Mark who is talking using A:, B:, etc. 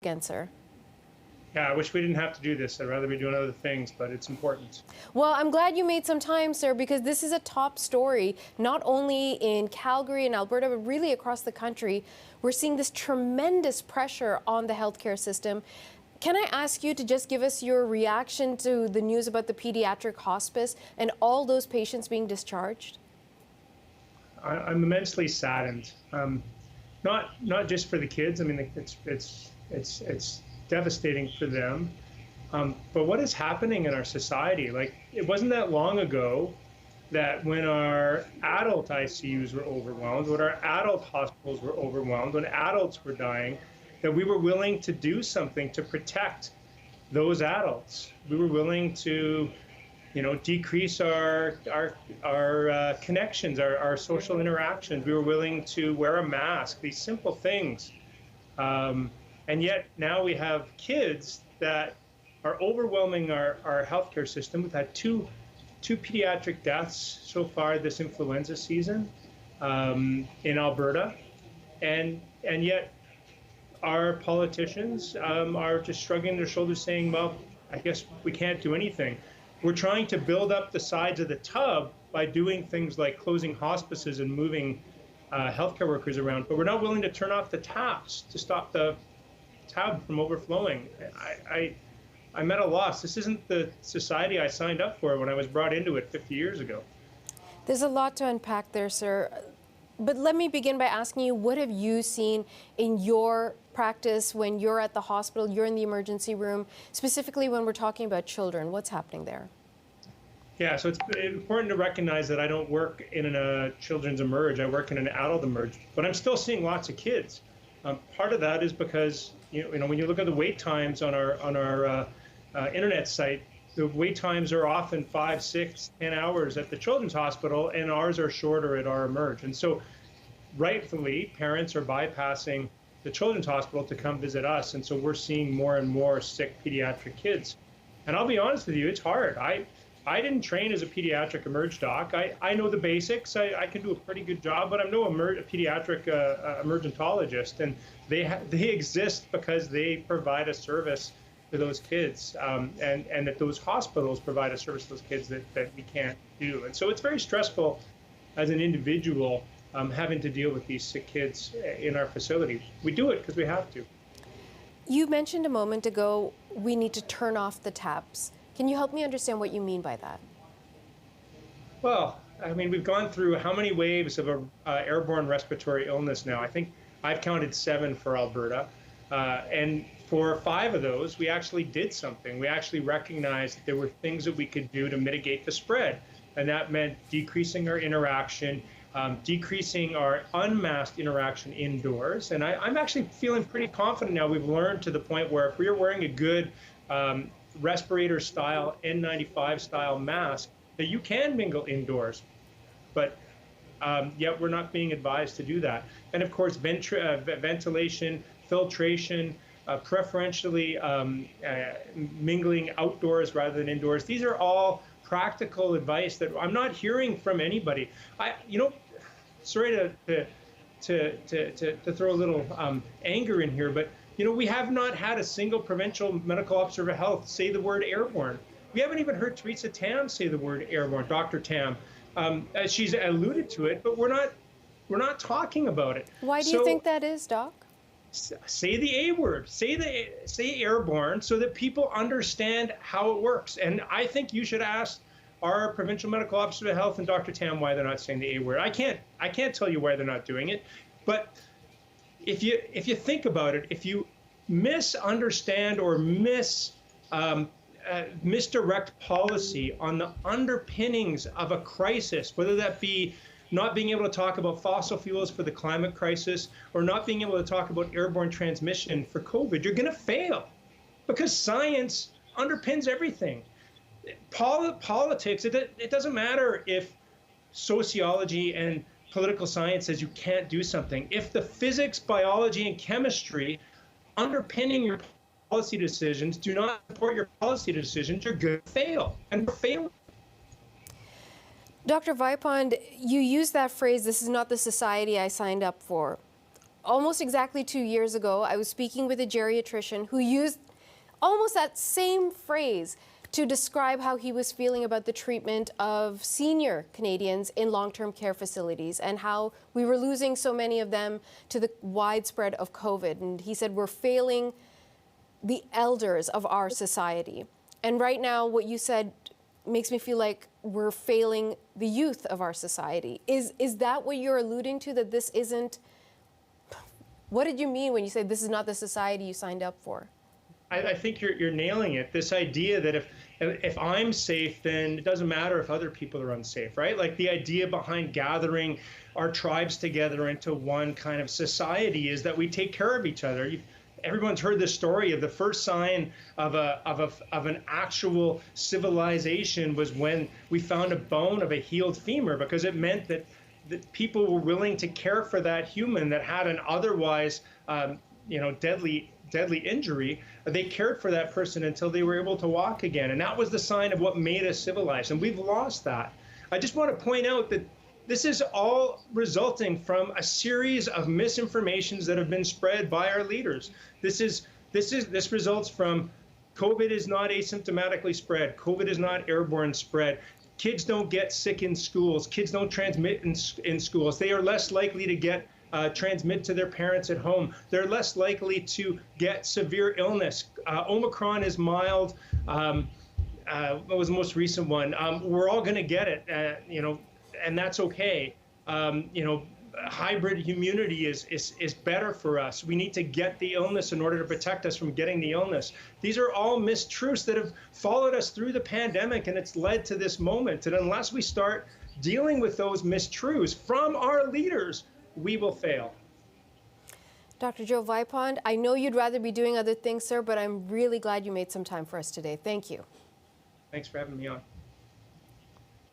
A: again, sir?
B: Yeah, I wish we didn't have to do this. I'd rather be doing other things, but it's important.
A: Well, I'm glad you made some time, sir, because this is a top story, not only in Calgary and Alberta, but really across the country. We're seeing this tremendous pressure on the healthcare system. Can I ask you to just give us your reaction to the news about the pediatric hospice and all those patients being discharged?
B: I'm immensely saddened. Not just for the kids. I mean, it's devastating for them. But what is happening in our society? Like, it wasn't that long ago that when our adult ICUs were overwhelmed, when our adult hospitals were overwhelmed, when adults were dying, that we were willing to do something to protect those adults. We were willing to, decrease our connections, our social interactions. We were willing to wear a mask, these simple things. And yet now we have kids that are overwhelming our healthcare system. We've had two pediatric deaths so far this influenza season in Alberta, and yet our politicians are just shrugging their shoulders, saying, "Well, I guess we can't do anything." We're trying to build up the sides of the tub by doing things like closing hospices and moving healthcare workers around, but we're not willing to turn off the taps to stop the tub from overflowing. I'm at a loss. This isn't the society I signed up for when I was brought into it 50 years ago.
A: There's a lot to unpack there, sir. But let me begin by asking you, what have you seen in your practice when you're at the hospital, you're in the emergency room, specifically when we're talking about children? What's happening there?
B: Yeah, so it's important to recognize that I don't work in a children's emerge. I work in an adult emerge, but I'm still seeing lots of kids. Part of that is because when you look at the wait times on our internet site, the wait times are often 5, 6, 10 hours at the children's hospital, and ours are shorter at our emerge. And so, rightfully, parents are bypassing the children's hospital to come visit us, and so we're seeing more and more sick pediatric kids. And I'll be honest with you, it's hard. I didn't train as a pediatric emerge doc. I know the basics. I can do a pretty good job, but I'm no pediatric emergentologist. And they exist because they provide a service to those kids, and that those hospitals provide a service to those kids that we can't do. And so it's very stressful as an individual having to deal with these sick kids in our facility. We do it because we have to.
A: You mentioned a moment ago, we need to turn off the taps. Can you help me understand what you mean by that?
B: Well, I mean, we've gone through how many waves of airborne respiratory illness now? I think I've counted 7 for Alberta. And for 5 of those, we actually did something. We actually recognized that there were things that we could do to mitigate the spread. And that meant decreasing our interaction, decreasing our unmasked interaction indoors. And I'm actually feeling pretty confident now. We've learned to the point where if we are wearing a good respirator style, N95 style mask, that you can mingle indoors. But yet we're not being advised to do that. And of course, ventilation, filtration, preferentially mingling outdoors rather than indoors. These are all practical advice that I'm not hearing from anybody. Sorry to throw a little anger in here, but we have not had a single provincial medical officer of health say the word airborne. We haven't even heard Teresa Tam say the word airborne, Dr. Tam. She's alluded to it, but we're not talking about it.
A: Why do you think that is, Doc?
B: Say the A word, say airborne, so that people understand how it works. And I think you should ask our provincial medical officer of health and Dr. Tam why they're not saying the A word. I can't tell you why they're not doing it, but if you think about it, if you misunderstand or misdirect policy on the underpinnings of a crisis, whether that be not being able to talk about fossil fuels for the climate crisis or not being able to talk about airborne transmission for COVID, you're going to fail because science underpins everything. Politics, it doesn't matter if sociology and political science says you can't do something. If the physics, biology, and chemistry underpinning your policy decisions do not support your policy decisions, you're going to fail. And we're failing.
A: Dr. Vipond, you use that phrase, this is not the society I signed up for. almost exactly 2 years ago, I was speaking with a geriatrician who used almost that same phrase to describe how he was feeling about the treatment of senior Canadians in long-term care facilities and how we were losing so many of them to the widespread of COVID. And he said, we're failing the elders of our society. And right now, what you said makes me feel like we're failing the youth of our society. Is that what you're alluding to, that this isn't? What did you mean when you say this is not the society you signed up for?
B: I think you're nailing it. This idea that if I'm safe, then it doesn't matter if other people are unsafe, right? Like the idea behind gathering our tribes together into one kind of society is that we take care of each other. Everyone's heard the story of the first sign of an actual civilization was when we found a bone of a healed femur, because it meant that people were willing to care for that human that had an otherwise, deadly injury. They cared for that person until they were able to walk again. And that was the sign of what made us civilized. And we've lost that. I just want to point out that this is all resulting from a series of misinformations that have been spread by our leaders. This results from COVID is not asymptomatically spread. COVID is not airborne spread. Kids don't get sick in schools. Kids don't transmit in schools. They are less likely to get transmit to their parents at home. They're less likely to get severe illness. Omicron is mild. What was the most recent one? We're all going to get it, and that's okay. Hybrid immunity is better for us. We need to get the illness in order to protect us from getting the illness. These are all mistruths that have followed us through the pandemic, and it's led to this moment. And unless we start dealing with those mistruths from our leaders, we will fail.
A: Dr. Joe Vipond, I know you'd rather be doing other things, sir, but I'm really glad you made some time for us today. Thank you.
B: Thanks for having me on.